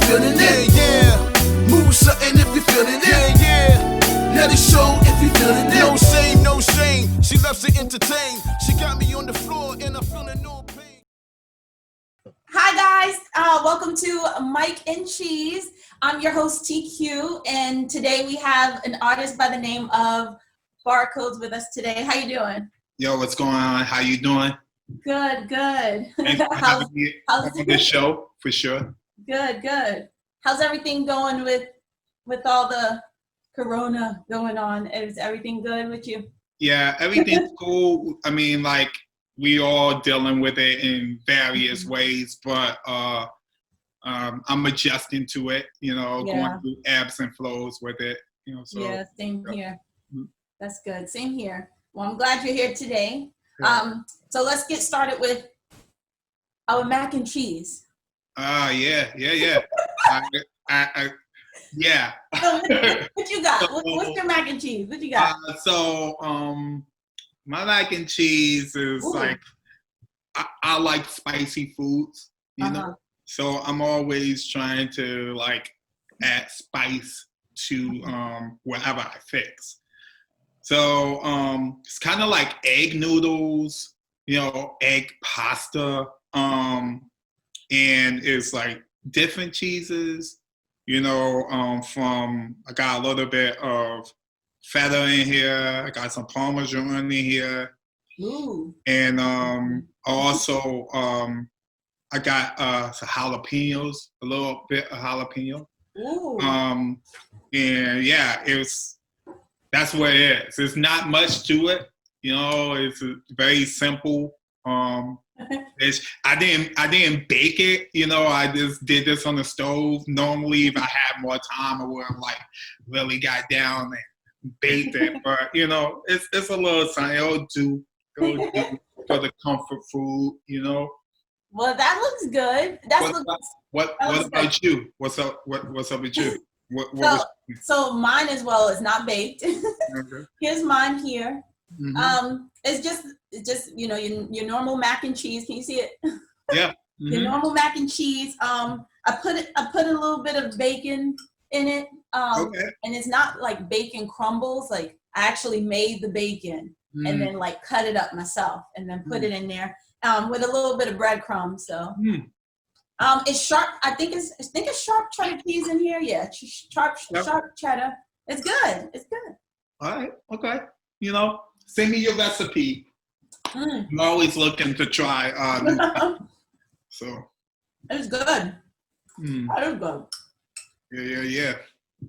feeling it. Yeah. Move something if you're feeling it. Yeah. Let it show if you're feeling it. No shame, no shame. She loves to entertain. She got me on the floor and I'm feeling no pain. Hi guys, welcome to Mic and Cheese. I'm your host TQ, and today we have an artist by the name of Barcodez with us today. How you doing? Yo, what's going on? How you doing? Good. Thanks for having me on this show, for sure. Good. How's everything going with all the corona going on? Is everything good with you? Yeah, everything's cool. I mean, like, we all dealing with it in various ways, but I'm adjusting to it, going through ebbs and flows with it, So, yeah, same here. That's good. Same here. Well, I'm glad you're here today. So let's get started with our mac and cheese. Yeah. Yeah. So what you got? What's your mac and cheese? What you got? My mac and cheese is like, I like spicy foods, you know? So I'm always trying to like add spice to whatever I fix. So it's kind of like egg noodles, egg pasta, and it's like different cheeses, I got a little bit of feta in here. I got some Parmesan in here. Ooh. And also I got some jalapenos, a little bit of jalapeno. Ooh. And yeah, that's what it is. There's not much to it. It's very simple. I didn't bake it. I just did this on the stove. Normally, if I had more time, I would have like really got down and baked it. But it's a little something. It'll do for the comfort food. Well, that looks good. What about you? What's up? What's up with you? So mine as well is not baked. Okay. Here's mine here. Mm-hmm. It's just your normal mac and cheese. Can you see it? Yeah. Mm-hmm. Your normal mac and cheese. I put a little bit of bacon in it. Okay. And it's not like bacon crumbles. Like I actually made the bacon and then like cut it up myself and then put it in there with a little bit of breadcrumbs. So. It's sharp. I think it's sharp cheddar cheese in here. Yeah, sharp cheddar. It's good. All right. Okay. Send me your recipe. I'm always looking to try. So. It's good. It's good. Yeah.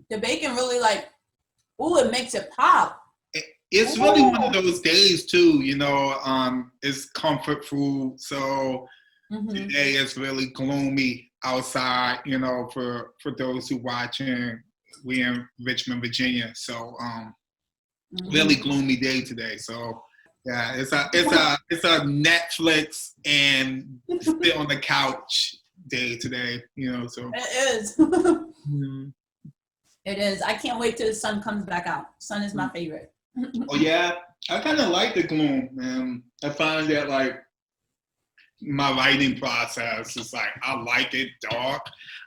The bacon really it makes it pop. It's really one of those days too. It's comfort food. So. Today is really gloomy outside, for those who watching. We in Richmond, Virginia, so really gloomy day today. So yeah, it's a Netflix and sit on the couch day today, So it is. It is. I can't wait till the sun comes back out. Sun is my favorite. Oh yeah, I kind of like the gloom, man. I find that like. My writing process is like, I like it dark.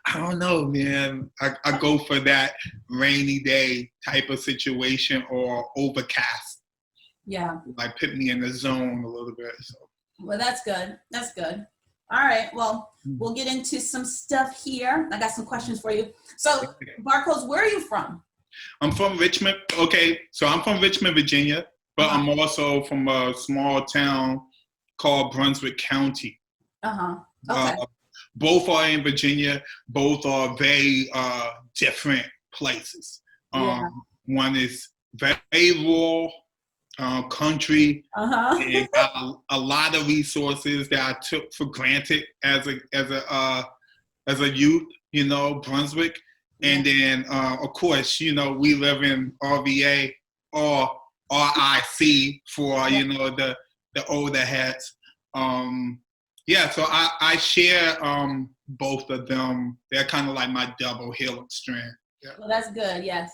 I don't know, man. I go for that rainy day type of situation or overcast. Yeah. Like put me in the zone a little bit. So. Well, that's good. All right. Well, we'll get into some stuff here. I got some questions for you. So, Barcodez, where are you from? I'm from Richmond. Okay. So I'm from Richmond, Virginia, but I'm also from a small town called Brunswick County. Okay. Both are in Virginia. Both are very different places. One is very rural, country, and a lot of resources that I took for granted as a youth. Brunswick, and then of course we live in RVA or RIC for the older heads. So I share both of them. They're kind of like my double helix strand. Yeah. Well, that's good. Yes.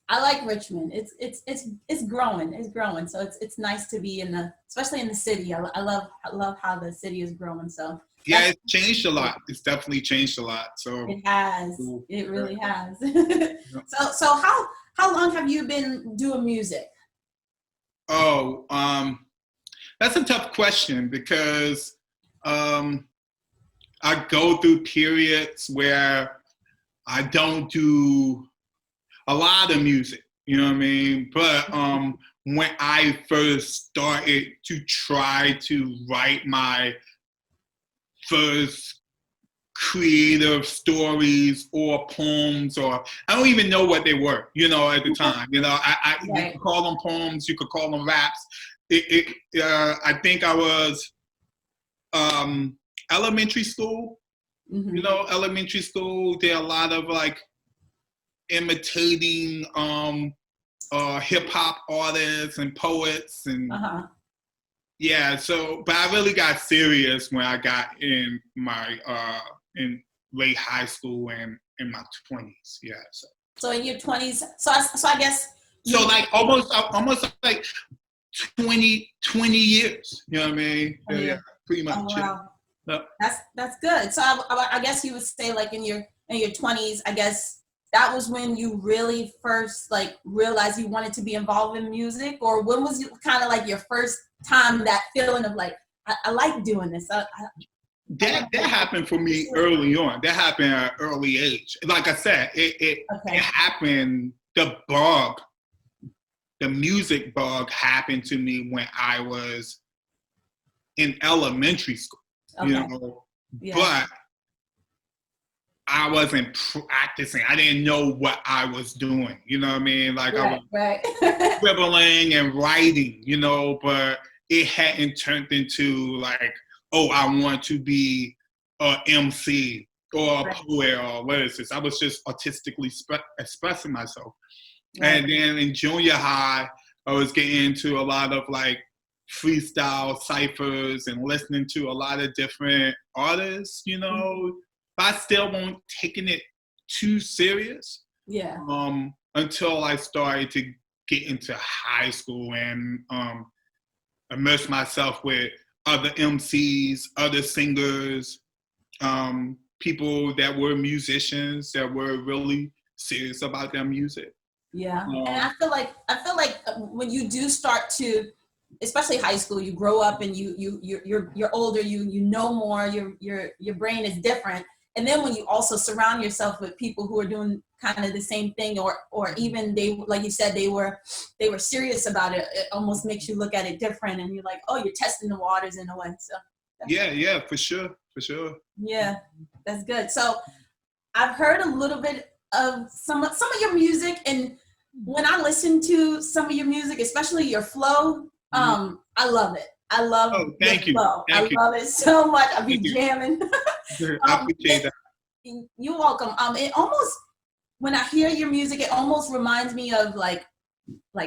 I like Richmond. It's growing. So it's nice to be especially in the city. I love how the city is growing. So Yeah, it's changed a lot. It's definitely changed a lot. So it has. cool. It really has. Yeah. So how long have you been doing music? Oh, that's a tough question because I go through periods where I don't do a lot of music, you know what I mean? But when I first started to try to write my first creative stories or poems, or I don't even know what they were, you know, at the time. You know, you could call them poems, you could call them raps. I think I was elementary school. Mm-hmm. You know, elementary school, there are a lot of like imitating hip hop artists and poets and yeah. So, but I really got serious when I got in my in late high school and in my 20s. Yeah. So in your 20s. So I guess. So like almost like 20 years. You know what I mean? Yeah, pretty much. Oh, wow. Yeah. That's good. So I guess you would say like in your 20s, I guess that was when you really first like realized you wanted to be involved in music, or when was you kind of like your first time that feeling of like I like doing this? That happened for me early on. That happened at an early age. Like I said, it happened. The music bug happened to me when I was in elementary school. Okay. You know, but I wasn't practicing. I didn't know what I was doing. You know what I mean? Like I was scribbling and writing, you know, but it hadn't turned into like, oh, I want to be a MC or a poet or what is this? I was just artistically expressing myself. And then in junior high, I was getting into a lot of like freestyle ciphers and listening to a lot of different artists, you know. But I still won't taking it too serious. Yeah. Until I started to get into high school and immerse myself with other MCs, other singers, people that were musicians that were really serious about their music. Yeah, and I feel like when you do start to, especially high school, you grow up and you're older, you know more, your brain is different, and then when you also surround yourself with people who are doing kind of the same thing, or even they, like you said, they were serious about it, it almost makes you look at it different, and you're like, oh, you're testing the waters in a way. So yeah, for sure. Yeah, that's good. So I've heard a little bit of some of your music, and when I listen to some of your music, especially your flow, I love it. I love your flow. I love it so much. I be jamming. I appreciate that. You're welcome. It almost, when I hear your music, it almost reminds me of like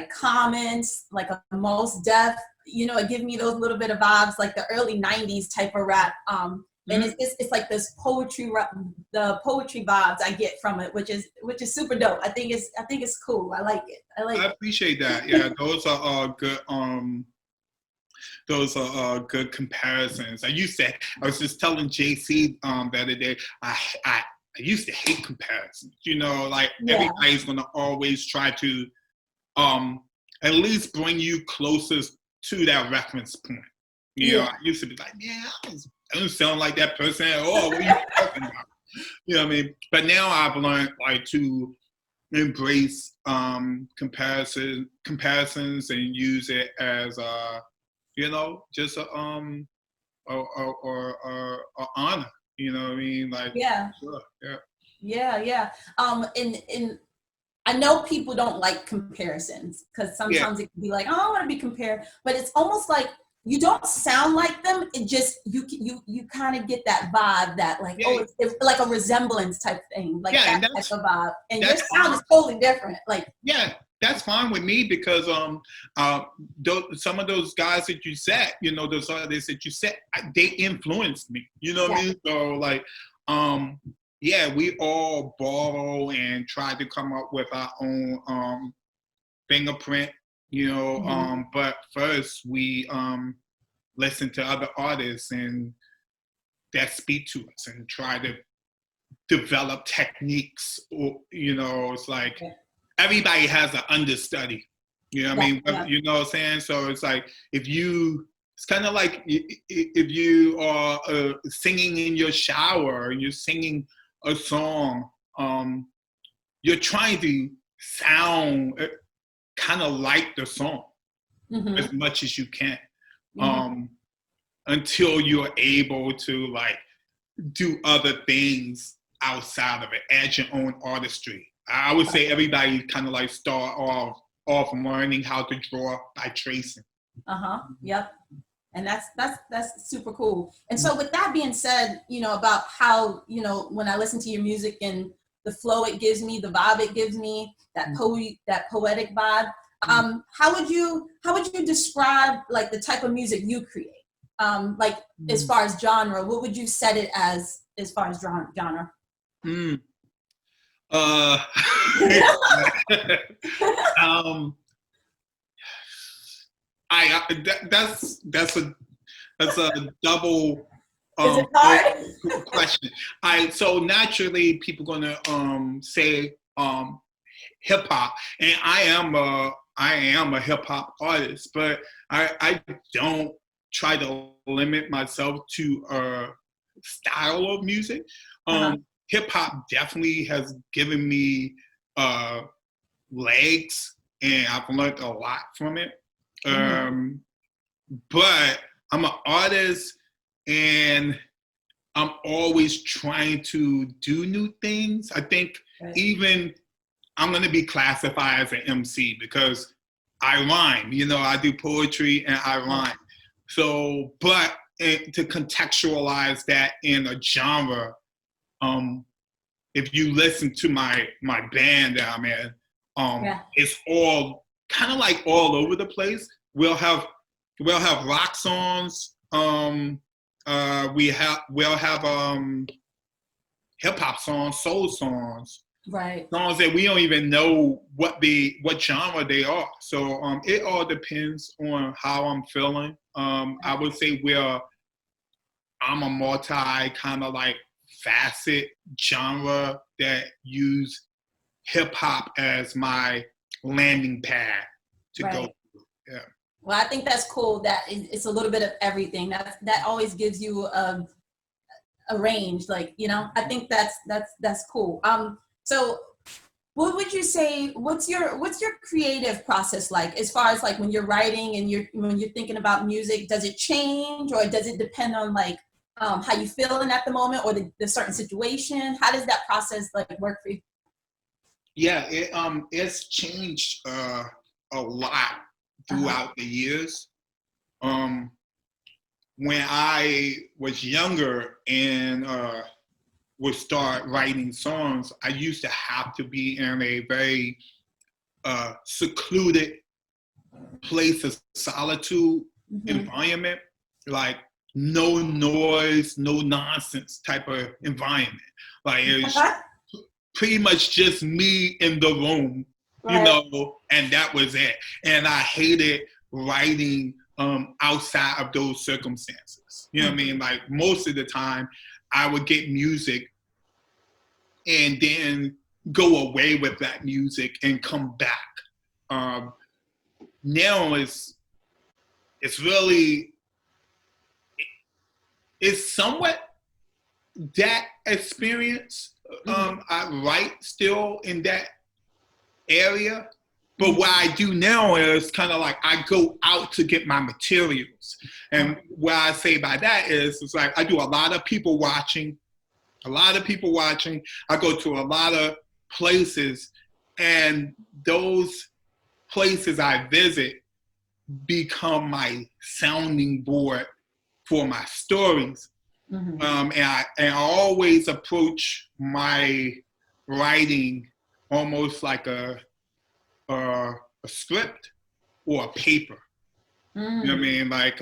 Comments, like a Most Def. You know, it gives me those little bit of vibes, like the early '90s type of rap. And it's like this poetry, the poetry vibes I get from it, which is super dope. I think it's cool. I like it. I appreciate that. Yeah, those are good. Those are good comparisons. I was just telling JC the other day. I used to hate comparisons. You know, like everybody's gonna always try to at least bring you closest to that reference point. You know, I used to be like, I don't sound like that person at all. What are you talking about? You know what I mean? But now I've learned like to embrace comparisons and use it as you know, just a honor. You know what I mean? Like sure, yeah. And I know people don't like comparisons because sometimes it can be like, oh, I want to be compared, but it's almost like you don't sound like them. It just you kind of get that vibe that like it's like a resemblance type thing, like that type of vibe. And your sound is totally different. Like that's fine with me because some of those guys that you said, you know, those artists that you said, they influenced me. You know what I mean? So like we all borrow and try to come up with our own fingerprint. You know, but first we listen to other artists and that speak to us and try to develop techniques. Or, you know, it's like everybody has an understudy. You know what I mean? You know what I'm saying? So it's like it's kind of like if you are singing in your shower and you're singing a song, you're trying to sound kind of like the song as much as you can, until you're able to like do other things outside of it, add your own artistry. I would say everybody kind of like start off learning how to draw by tracing. Yep. And that's super cool. And so with that being said, you know, about how, you know, when I listen to your music and the flow it gives me, the vibe it gives me, that poetic vibe, how would you describe like the type of music you create? Like as far as genre, what would you set it as far as genre? That's a double question. So naturally people gonna say hip hop, and I am a hip hop artist, but I don't try to limit myself to a style of music. Hip hop definitely has given me legs, and I've learned a lot from it. But I'm an artist, and I'm always trying to do new things. I think even I'm going to be classified as an MC because I rhyme. You know, I do poetry and I rhyme. So, but to contextualize that in a genre, if you listen to my band that I'm in, it's all kind of like all over the place. We'll have rock songs. We'll have hip hop songs, soul songs, songs that we don't even know what genre they are. So it all depends on how I'm feeling. I would say I'm a multi kind of like facet genre that use hip hop as my landing pad to go through. Yeah. Well, I think that's cool that it's a little bit of everything. That always gives you a range, like, you know. I think that's cool. So what would you say, what's your creative process like as far as like when you're writing and when you're thinking about music? Does it change, or does it depend on like how you feeling at the moment, or the certain situation? How does that process like work for you? Yeah, it's changed a lot throughout the years. When I was younger and would start writing songs, I used to have to be in a very secluded place of solitude environment, like no noise, no nonsense type of environment. Like it was pretty much just me in the room, you know, and that was it. And I hated writing outside of those circumstances. You know what I mean? Like most of the time I would get music and then go away with that music and come back. Now it's somewhat that experience. I write still in that area, but what I do now is kind of like I go out to get my materials. And what I say by that is, it's like I do a lot of people watching. I go to a lot of places, and those places I visit become my sounding board for my stories. And I always approach my writing almost like a script or a paper. You know what I mean? Like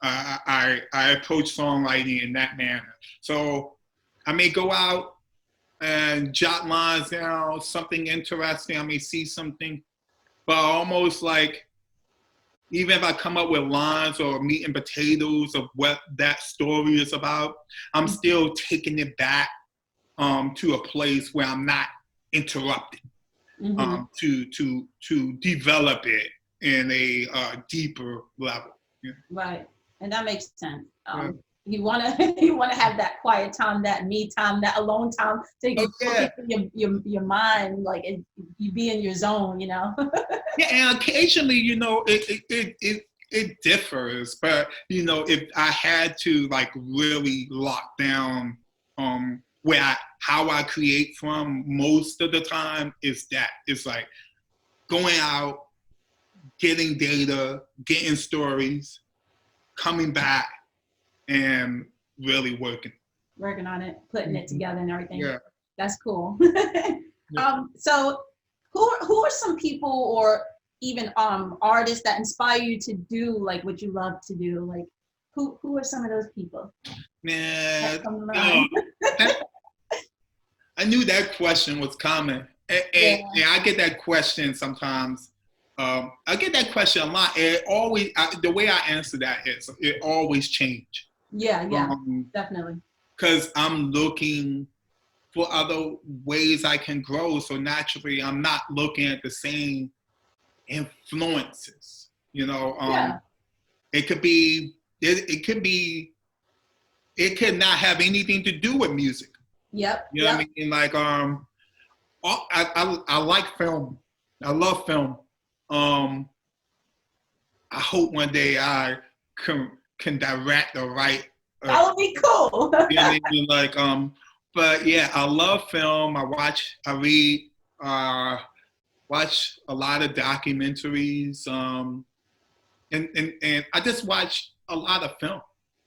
I approach songwriting in that manner. So I may go out and jot lines down, something interesting. I may see something, but almost like even if I come up with lines or meat and potatoes of what that story is about, I'm still taking it back to a place where I'm not interrupted, to develop it in a deeper level. Yeah. Right, and that makes sense. Yeah. You wanna have that quiet time, that me time, that alone time, so you can focus your mind, like you be in your zone, you know. Yeah, and occasionally, you know, it differs, but you know, if I had to like really lock down how I create from most of the time, is that it's like going out, getting data, getting stories, coming back, and really working on it, putting it together and everything. Yeah, that's cool. Yeah. So who are some people or even artists that inspire you to do like what you love to do? Like who are some of those people? Man, I knew that question was coming, and I get that question sometimes. I get that question a lot. And the way I answer that is it always change. Yeah, definitely. Because I'm looking for other ways I can grow. So naturally, I'm not looking at the same influences. You know, it could not have anything to do with music. Yep. You know what I mean? Like, I like film. I love film. I hope one day I can direct or write. That would be cool. You know what I mean? Like, but yeah, I love film. I read, watch a lot of documentaries, and I just watch a lot of film.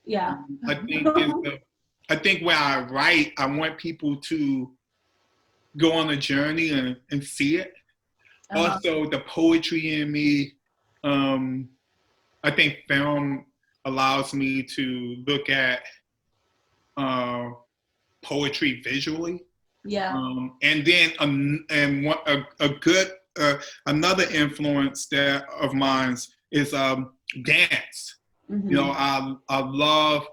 Yeah. I think when I write, I want people to go on a journey and see it. Also, the poetry in me, I think film allows me to look at poetry visually. Yeah. And then another influence of mine is dance. You know, I love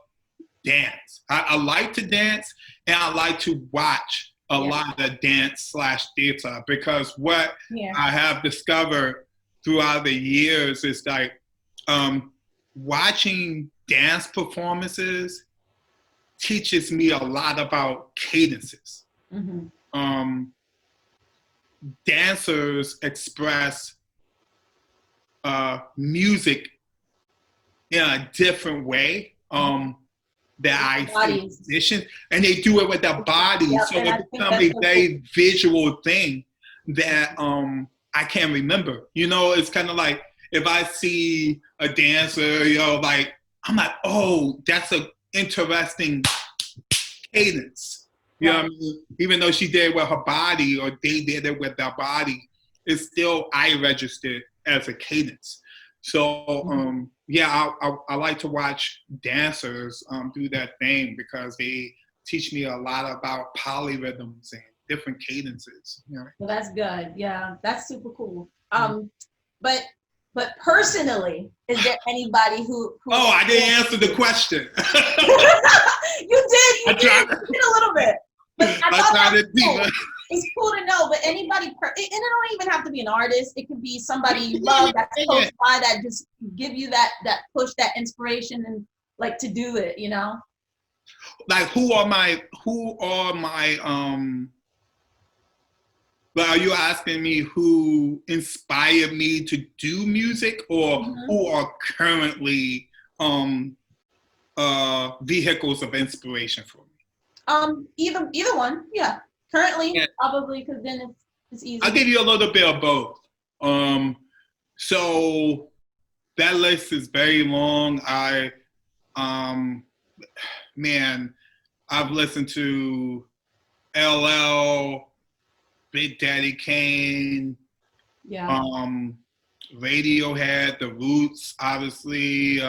dance. I like to dance, and I like to watch a lot of dance/theater, because what I have discovered throughout the years is like watching dance performances teaches me a lot about cadences. Dancers express music in a different way that I see musicians, and they do it with their bodies, so it becomes a very visual thing that I can't remember. You know, it's kind of like if I see a dancer, you know, like I'm like, oh, that's an interesting cadence. You know what I mean? Even though she did it with her body or they did it with their body, it's still I registered as a cadence. So I like to watch dancers do that thing, because they teach me a lot about polyrhythms and different cadences. You know? Well, that's good. Yeah, that's super cool. But personally, is there anybody who Oh, I didn't answer the question. You did a little bit. But I thought it's cool to know. But anybody, and it don't even have to be an artist. It could be somebody you love that's close by, that just give you that push, that inspiration, and like to do it. You know. Like who are my But are you asking me who inspired me to do music, or who are currently vehicles of inspiration for me? Either one, yeah. Currently, probably, because then it's easy. I'll give you a little bit of both. So that list is very long. I've listened to LL, Big Daddy Kane, Radiohead, The Roots, obviously.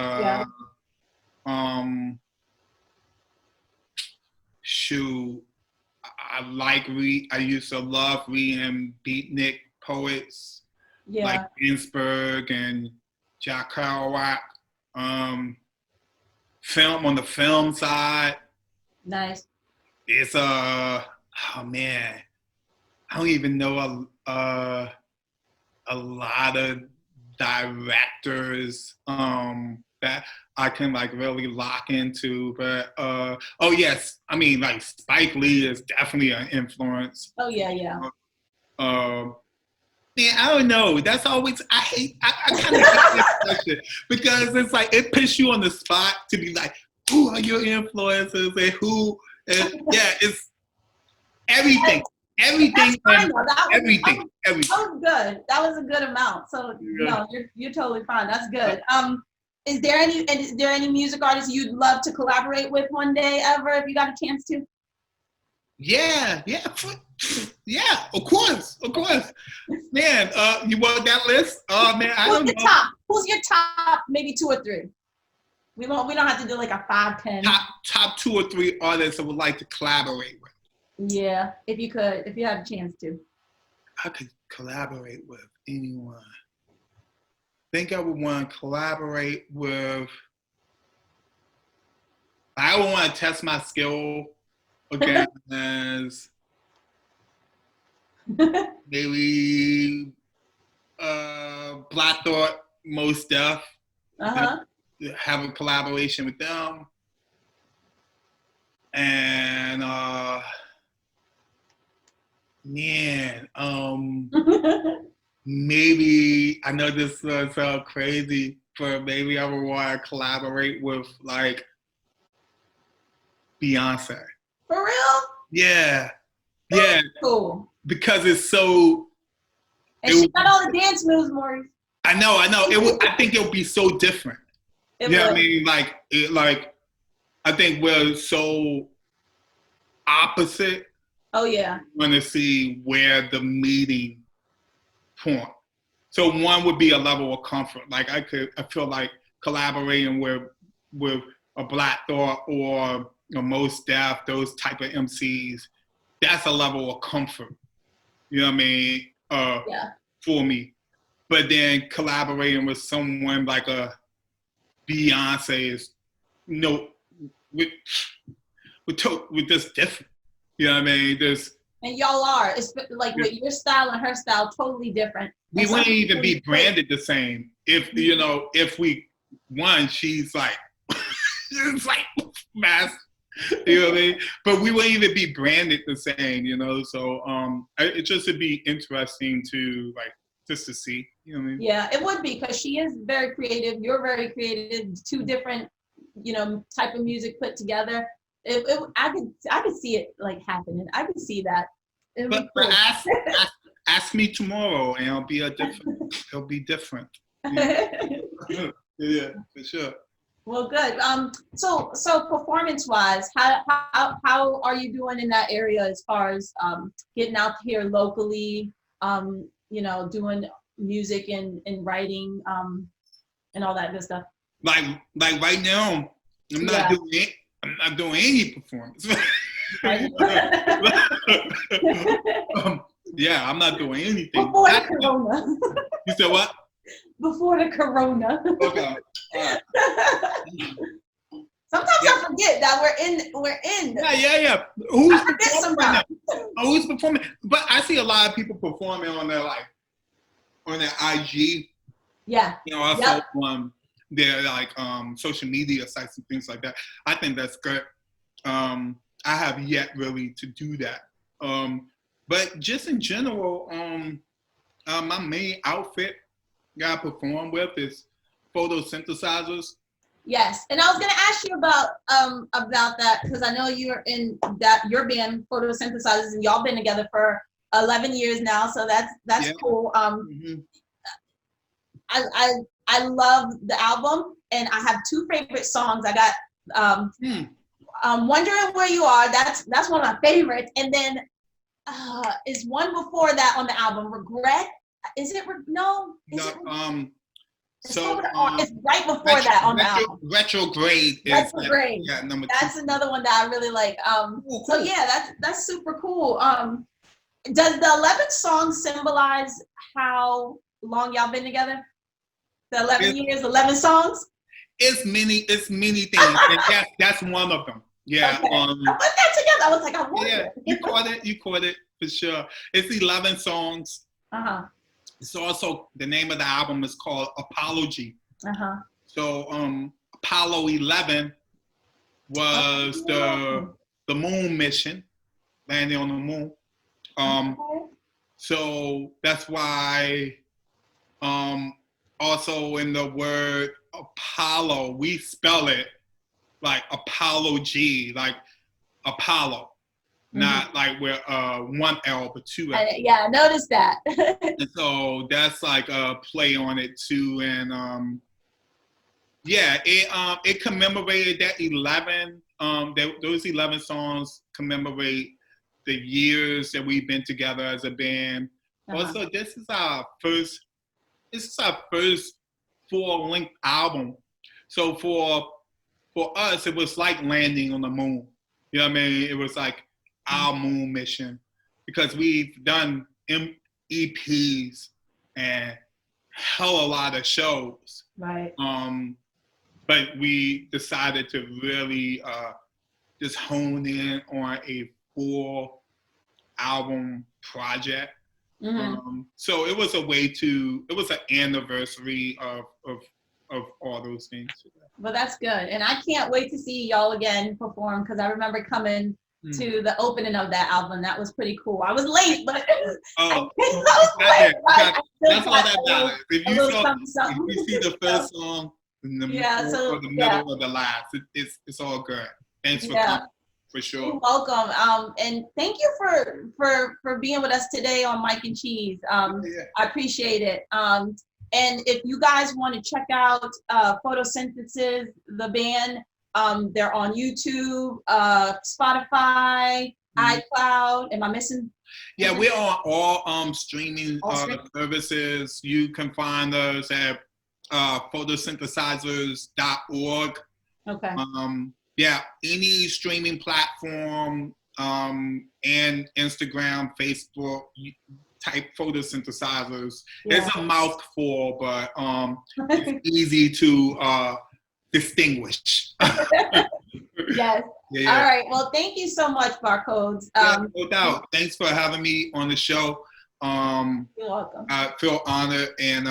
I used to love reading beatnik poets like Ginsberg and Jack Kerouac, film on the film side. Nice. It's oh man, I don't even know a lot of directors that I can like really lock into, but oh yes, I mean like Spike Lee is definitely an influence. Oh yeah. Man, I don't know. That's always I kind of hate this question because it's like it puts you on the spot to be like, who are your influences and who? And yeah, it's everything. Everything, everything. Everything. That was good. That was a good amount. So no, you're totally fine. That's good. Is there any music artists you'd love to collaborate with one day ever if you got a chance to? Yeah, of course. Man, you want that list? Oh man, I don't know. Who's your top maybe 2 or 3? We don't have to do like a 5, 10. Top 2 or 3 artists I would like to collaborate with. Yeah, if you had a chance to. I could collaborate with anyone. I think I would want to collaborate with. I would want to test my skill against maybe Black Thought, Most Def. Have a collaboration with them. And maybe, I know this sounds crazy, but maybe I would want to collaborate with like Beyonce. For real? Yeah. That's cool. Because it's so. And she got all the dance moves, Maurice. I know. I think it would be so different. You know what I mean? Like, I think we're so opposite. Oh yeah. I want to see where the meeting point. So one would be a level of comfort. Like I feel like collaborating with a Black Thought or a Most Def, those type of MCs, that's a level of comfort. You know what I mean? For me. But then collaborating with someone like a Beyonce is with this different. You know what I mean? And y'all are. It's like with your style and her style, totally different. We wouldn't even be branded the same. If if we won, she's like it's like mass. You know what I mean? But we wouldn't even be branded the same, So it just would be interesting to just to see. You know what I mean? Yeah, it would be because she is very creative. You're very creative. 2 different, type of music put together. I could see it like happening. I could see that. But ask me tomorrow, and it'll be it'll be different. Yeah, for sure. Well, good. So performance-wise, how are you doing in that area as far as getting out here locally? Doing music and writing and all that good stuff. Like right now, I'm not doing it. I'm not doing any performance. I'm not doing anything. Before the corona. You said what? Before the corona. Okay. Sometimes I forget that we're in. Yeah. Who's performing? But I see a lot of people performing on their IG. Yeah. Also their social media sites and things like that. I think that's good. I have yet really to do that. But just in general, my main outfit that I perform with is photosynthesizers. Yes, and I was gonna ask you about that because I know you're in your band Photosynthesizers, and y'all been together for 11 years now, so that's cool. I love the album, and I have 2 favorite songs. I got Wondering Where You Are. That's one of my favorites, and then is one before that on the album, Regret. Is it no? It's right before that on the album. Retrograde. Retrograde. Number 2. That's another one that I really like. So yeah, that's super cool. Does the 11 songs symbolize how long y'all been together? The 11 years, 11 songs? It's many things. And that's one of them. Yeah. Okay. I put that together. I was like, I want it. You caught it for sure. It's 11 songs. Uh-huh. It's also, the name of the album is called Apology. Uh-huh. So Apollo 11 was the moon mission, landing on the moon. So that's why also in the word Apollo, we spell it like apology, like Apollo, not like we're one L but two L. Yeah, I noticed that. And so that's like a play on it too, and it commemorated that 11. Those 11 songs commemorate the years that we've been together as a band. Also, this is our first full-length album. So for us, it was like landing on the moon. You know what I mean? It was like our moon mission, because we've done EPs and hell a lot of shows. Right. But we decided to really just hone in on a full album project. So it was it was an anniversary of all those things. Well, that's good. And I can't wait to see y'all again perform, because I remember coming to the opening of that album. That was pretty cool. I was late, but that's all that matters. If you see the first song in the middle or the middle or the last, it's all good. Thanks for coming, for sure. You're welcome. And thank you for being with us today on Mic and Cheese. I appreciate it. And if you guys want to check out Photosynthesis, the band, they're on YouTube, Spotify, iCloud. Am I missing? Yeah, we're on all streaming services. You can find us at photosynthesizers.org. Okay. Any streaming platform, and Instagram, Facebook, type Photosynthesizers. It's a mouthful, but it's easy to distinguish. Yes. Yeah. All right. Well, thank you so much, Barcodez. No doubt. Thanks for having me on the show. You're welcome. I feel honored, and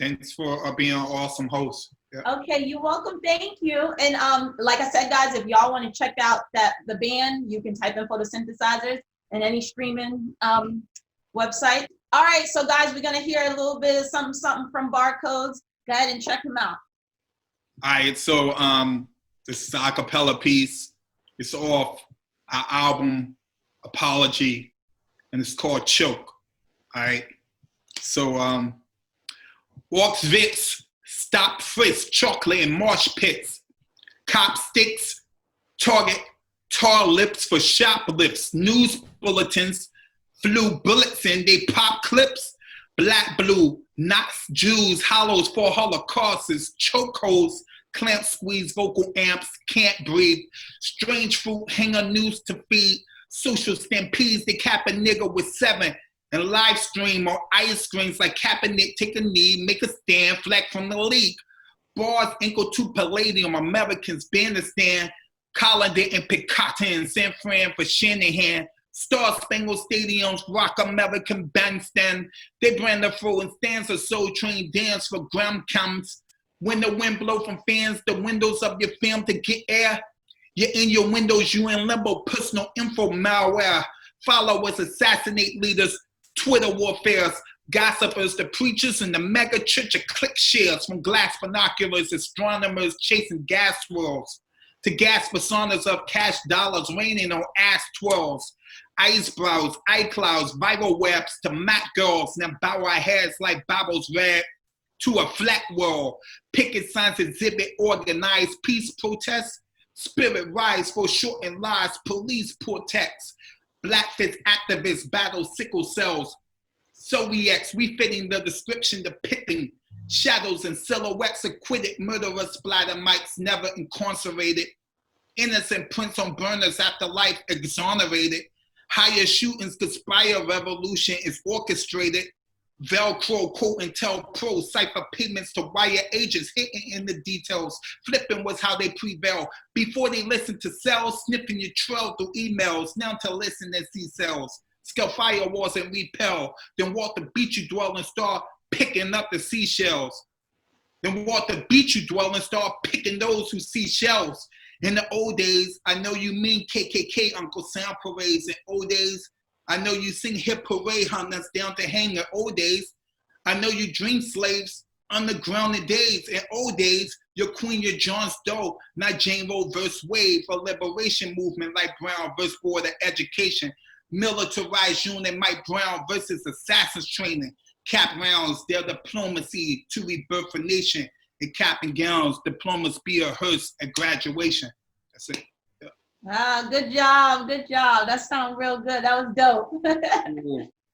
thanks for being an awesome host. Yeah. Okay, you're welcome. Thank you. And like I said, guys, if y'all want to check out the band, you can type in Photosynthesizers and any streaming website. All right, so guys, we're gonna hear a little bit of something from Barcodez. Go ahead and check him out. All right, so this is an a cappella piece. It's off our album Apology, and it's called Choke. All right, so Orcs Vits, stop frisk, chocolate and marsh pits, cop sticks, target, tar lips for shoplifts, news bulletins, flew bullets in, they pop clips, black blue, knots, Jews, hollows for holocausts, chokeholds, clamp squeeze, vocal amps, can't breathe, strange fruit, hang a noose to feed, social stampedes, they cap a nigga with 7, and live stream or ice creams like Kaepernick, take a knee, make a stand, flag from the league. Bars, ankle to palladium, Americans, bandstand, Colander and Picatin, and San Fran for Shanahan. Star Spangled Stadiums, rock American bandstand. They brand the flow and stands a soul train dance for ground comes. When the wind blow from fans, the windows of your film to get air. You're in your windows, you in limbo, personal info malware. Followers assassinate leaders, Twitter warfares, gossipers, the preachers, and the mega church of click shares from glass binoculars, astronomers chasing gas swirls to gas personas of cash dollars raining on ass twirls, ice brows, eye clouds, viral webs to Mac girls, and bow our heads like Bibles read to a flat world. Picket signs exhibit organized peace protests, spirit rise for shortened lives, police protects. Blackfist activists battle sickle cells. Soviets refitting the description depicting shadows and silhouettes acquitted, murderers splatter mics never incarcerated. Innocent prints on burners after life exonerated. Higher shootings conspire, revolution is orchestrated. Velcro, quote and tell pro, cipher pigments to wire agents, hitting in the details. Flipping was how they prevail. Before they listened to cells, sniffing your trail through emails. Now to listen and see cells. Scale firewalls and repel. Then walk the beach you dwell and start picking up the seashells. Then walk the beach you dwell and start picking those who see shells. In the old days, I know you mean KKK, Uncle Sam parades. In old days, I know you sing hip parade hunters down to hang. In old days, I know you dream slaves, undergrounded days. In old days, your queen, your John Doe, not Jane Roe versus Wade, for liberation movement like Brown versus Board of Education. Militarized unit Mike Brown versus assassins training. Cap rounds, their diplomacy to rebirth a nation. And cap and gowns, diplomas be a hearse at graduation. That's it. Ah, good job, good job. That sounds real good. That was dope.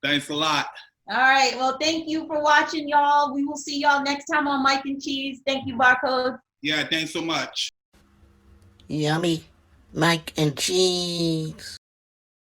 Thanks a lot. All right, well, thank you for watching, y'all. We will see y'all next time on Mic and Cheese. Thank you, Barcode. Yeah, thanks so much. Yummy. Mac and cheese.